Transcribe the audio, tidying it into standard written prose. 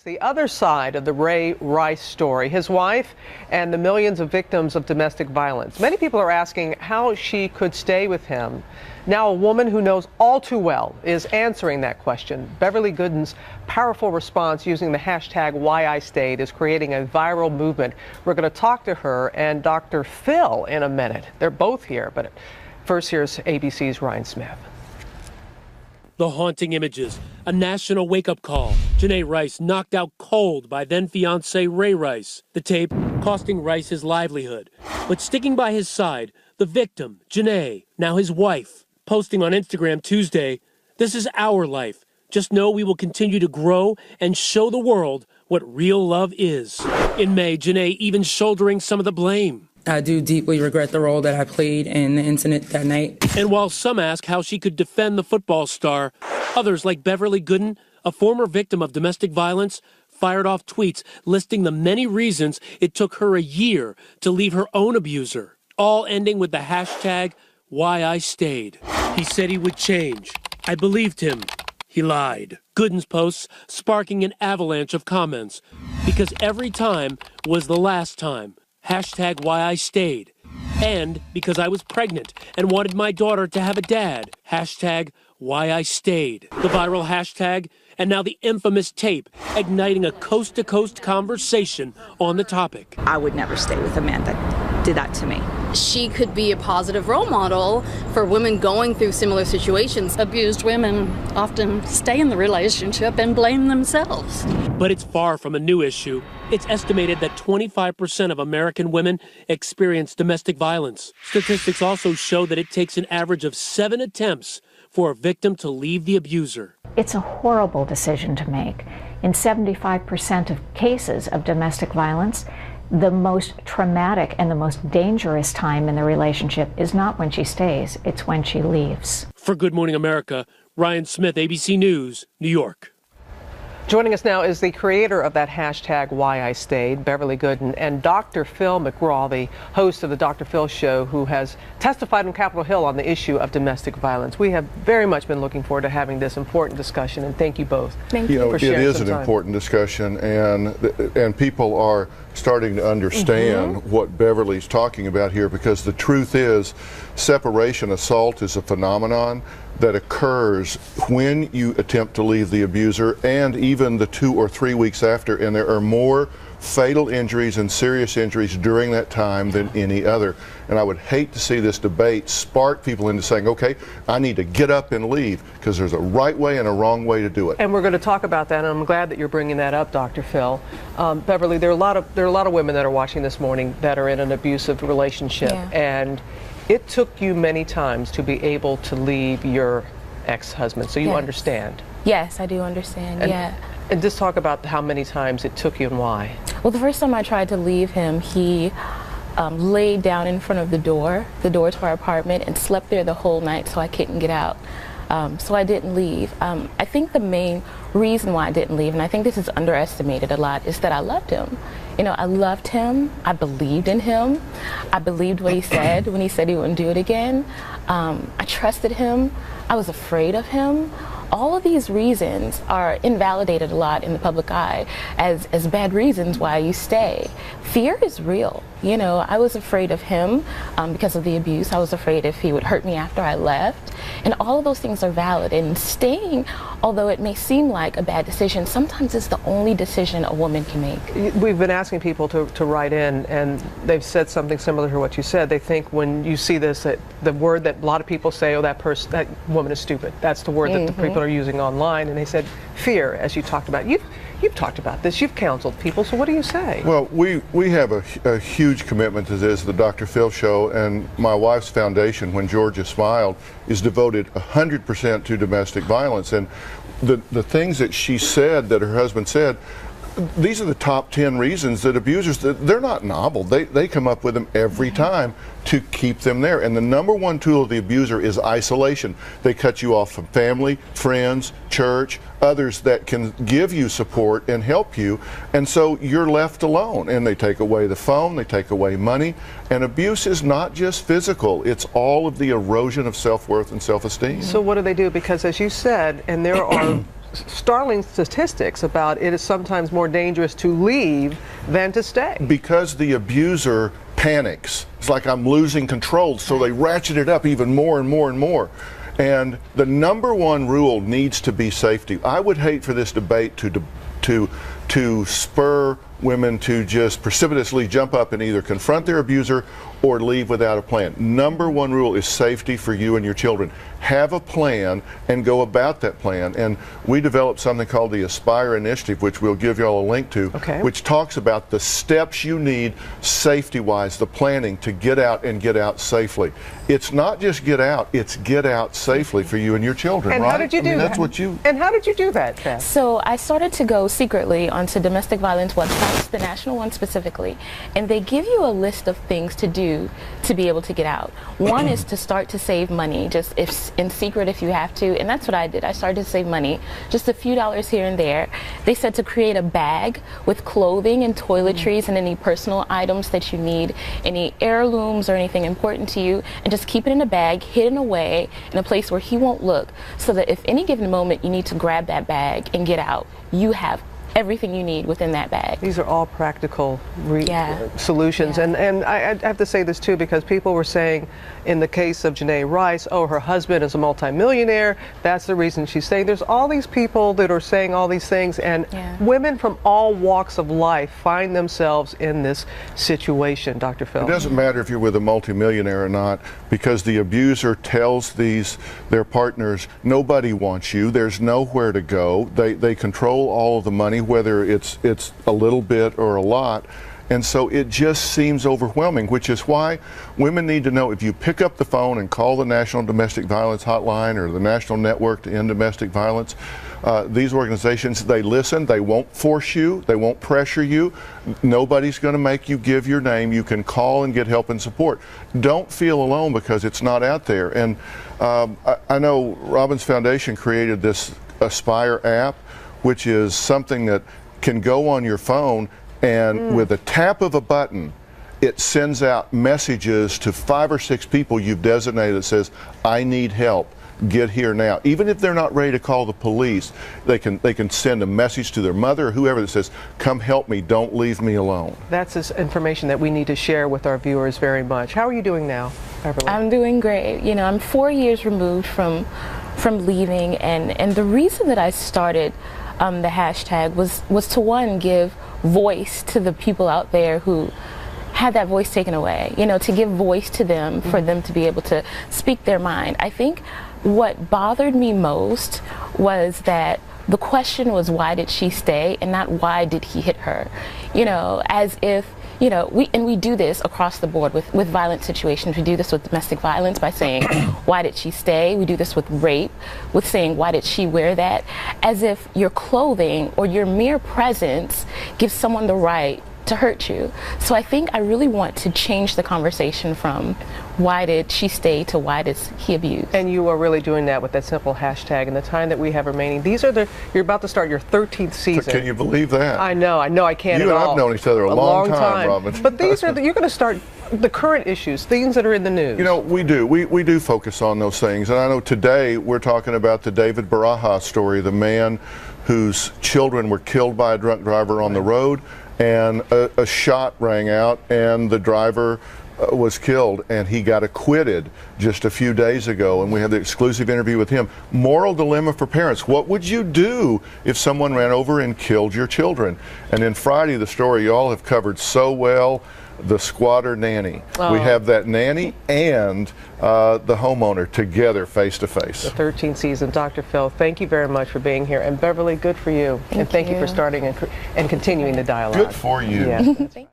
The other side of the Ray Rice story, his wife and the millions of victims of domestic violence. Many people are asking how she could stay with him. Now a woman who knows all too well is answering that question. Beverly Gooden's powerful response using the hashtag WhyIStayed is creating a viral movement. We're going to talk to her and Dr. Phil in a minute. They're both here, but first here's ABC's Ryan Smith. The haunting images, a national wake-up call. Janay Rice knocked out cold by then-fiancé Ray Rice. The tape costing Rice his livelihood. But sticking by his side, the victim, Janay, now his wife, posting on Instagram Tuesday, "This is our life. Just know we will continue to grow and show the world what real love is." In May, Janay even shouldering some of the blame. I do deeply regret the role that I played in the incident that night. And while some ask how she could defend the football star, others like Beverly Gooden, a former victim of domestic violence, fired off tweets listing the many reasons it took her a year to leave her own abuser, all ending with the hashtag WhyIStayed. He said he would change. I believed him. He lied. Gooden's posts sparking an avalanche of comments because every time was the last time. Hashtag WhyIStayed. And because I was pregnant and wanted my daughter to have a dad. Hashtag WhyIStayed. The viral hashtag and now the infamous tape igniting a coast-to-coast conversation on the topic. I would never stay with a man that did that to me. She could be a positive role model for women going through similar situations. Abused women often stay in the relationship and blame themselves. But it's far from a new issue. It's estimated that 25% of American women experience domestic violence. Statistics also show that it takes an average of 7 attempts for a victim to leave the abuser. It's a horrible decision to make. In 75% of cases of domestic violence, the most traumatic and the most dangerous time in the relationship is not when she stays, it's when she leaves. For Good Morning America, Ryan Smith, ABC News, New York. Joining us now is the creator of that hashtag WhyIStayed, Beverly Gooden, and Dr. Phil McGraw, the host of the Dr. Phil Show, who has testified on Capitol Hill on the issue of domestic violence. We have very much been looking forward to having this important discussion, and thank you both. Thank you for sharing it is some an time. important discussion, and people are starting to understand what Beverly's talking about here, because the truth is separation assault is a phenomenon that occurs when you attempt to leave the abuser and even the 2 or 3 weeks after, and there are more fatal injuries and serious injuries during that time than any other. And I would hate to see this debate spark people into saying, okay, I need to get up and leave, because there's a right way and a wrong way to do it. And we're going to talk about that, and I'm glad that you're bringing that up, Dr. Phil. Beverly, there are a lot of women that are watching this morning that are in an abusive relationship, and it took you many times to be able to leave your ex-husband, so you understand. Yes, I do understand, And just talk about how many times it took you and why. Well, the first time I tried to leave him, he laid down in front of the door to our apartment, and slept there the whole night so I couldn't get out. So I didn't leave. I think the main reason why I didn't leave, and I think this is underestimated a lot, is that I loved him. You know, I loved him. I believed in him. I believed what he said when he said he wouldn't do it again. I trusted him. I was afraid of him. All of these reasons are invalidated a lot in the public eye as bad reasons why you stay. Fear is real. You know, I was afraid of him because of the abuse. I was afraid if he would hurt me after I left. And all of those things are valid. And staying, although it may seem like a bad decision, sometimes it's the only decision a woman can make. We've been asking people to write in, and they've said something similar to what you said. They think when you see this, that the word that a lot of people say, oh, that woman is stupid. That's the word that the people are using online. And they said fear, as you talked about. You've talked about this. You've counseled people. So what do you say? Well, we have a huge commitment to this, the Dr. Phil Show, and my wife's foundation, When Georgia Smiled, is devoted 100% to domestic violence. And the things that she said, that her husband said, these are the top 10 reasons that abusers, they're not novel. They come up with them every time to keep them there. And the number one tool of the abuser is isolation. They cut you off from family, friends, church, others that can give you support and help you. And so you're left alone. And they take away the phone, they take away money. And abuse is not just physical, it's all of the erosion of self-worth and self-esteem. So what do they do? Because as you said, and there are startling statistics about it is sometimes more dangerous to leave than to stay. Because the abuser panics. It's like, I'm losing control, so they ratchet it up even more and more and more. And the number one rule needs to be safety. I would hate for this debate to spur women to just precipitously jump up and either confront their abuser or leave without a plan. Number one rule is safety for you and your children. Have a plan and go about that plan. And we developed something called the Aspire Initiative, which we'll give you all a link to, which talks about the steps you need safety-wise, the planning to get out and get out safely. It's not just get out, it's get out safely for you and your children, and right? How did you do that? That's what you... And how did you do that, Beth? So I started to go secretly onto domestic violence websites, the national one specifically, and they give you a list of things to do to be able to get out. One is to start to save money, just in secret if you have to, and that's what I did. I started to save money, just a few dollars here and there. They said to create a bag with clothing and toiletries and any personal items that you need, any heirlooms or anything important to you, and just keep it in a bag, hidden away in a place where he won't look, so that if any given moment you need to grab that bag and get out, you have everything you need within that bag. These are all practical solutions. And I have to say this too, because people were saying in the case of Janay Rice, oh, her husband is a multimillionaire, that's the reason she's staying. There's all these people that are saying all these things, and women from all walks of life find themselves in this situation, Dr. Phil. It doesn't matter if you're with a multimillionaire or not, because the abuser tells their partners, nobody wants you, there's nowhere to go. They control all of the money, whether it's a little bit or a lot. And so it just seems overwhelming, which is why women need to know, if you pick up the phone and call the National Domestic Violence Hotline or the National Network to End Domestic Violence, these organizations, they listen, they won't force you, they won't pressure you, nobody's going to make you give your name. You can call and get help and support. Don't feel alone, because it's not out there. And I know Robbins Foundation created this Aspire app, which is something that can go on your phone, and with a tap of a button, it sends out messages to 5 or 6 people you've designated that says, I need help, get here now. Even if they're not ready to call the police, they can send a message to their mother or whoever that says, come help me, don't leave me alone. That's this information that we need to share with our viewers very much. How are you doing now, Beverly? I'm doing great. You know, I'm 4 years removed from leaving, and the reason that I started the hashtag was to, one, give voice to the people out there who had that voice taken away, you know, to give voice to them, for them to be able to speak their mind. I think what bothered me most was that the question was, why did she stay, and not why did he hit her? You know, as if, you know, we do this across the board with violent situations. We do this with domestic violence by saying, why did she stay? We do this with rape, with saying, why did she wear that? As if your clothing or your mere presence gives someone the right to hurt you. So I think I really want to change the conversation from why did she stay to why does he abuse. And you are really doing that with that simple hashtag. In the time that we have remaining, you're about to start your 13th season. Can you believe that? I know, I can't at all. You and I've known each other a long time, Robin. But these are you're going to start the current issues, things that are in the news. You know, we do focus on those things. And I know today we're talking about the David Barajas story, the man whose children were killed by a drunk driver on the road, and a shot rang out and the driver was killed, and he got acquitted just a few days ago, and we had the exclusive interview with him. Moral dilemma for parents. What would you do if someone ran over and killed your children? And then Friday, the story you all have covered so well, the squatter nanny. We have that nanny and the homeowner together face to face. The 13th season. Dr. Phil, thank you very much for being here. And Beverly, good for you. Thank you for starting and continuing the dialogue. Good for you. Yeah.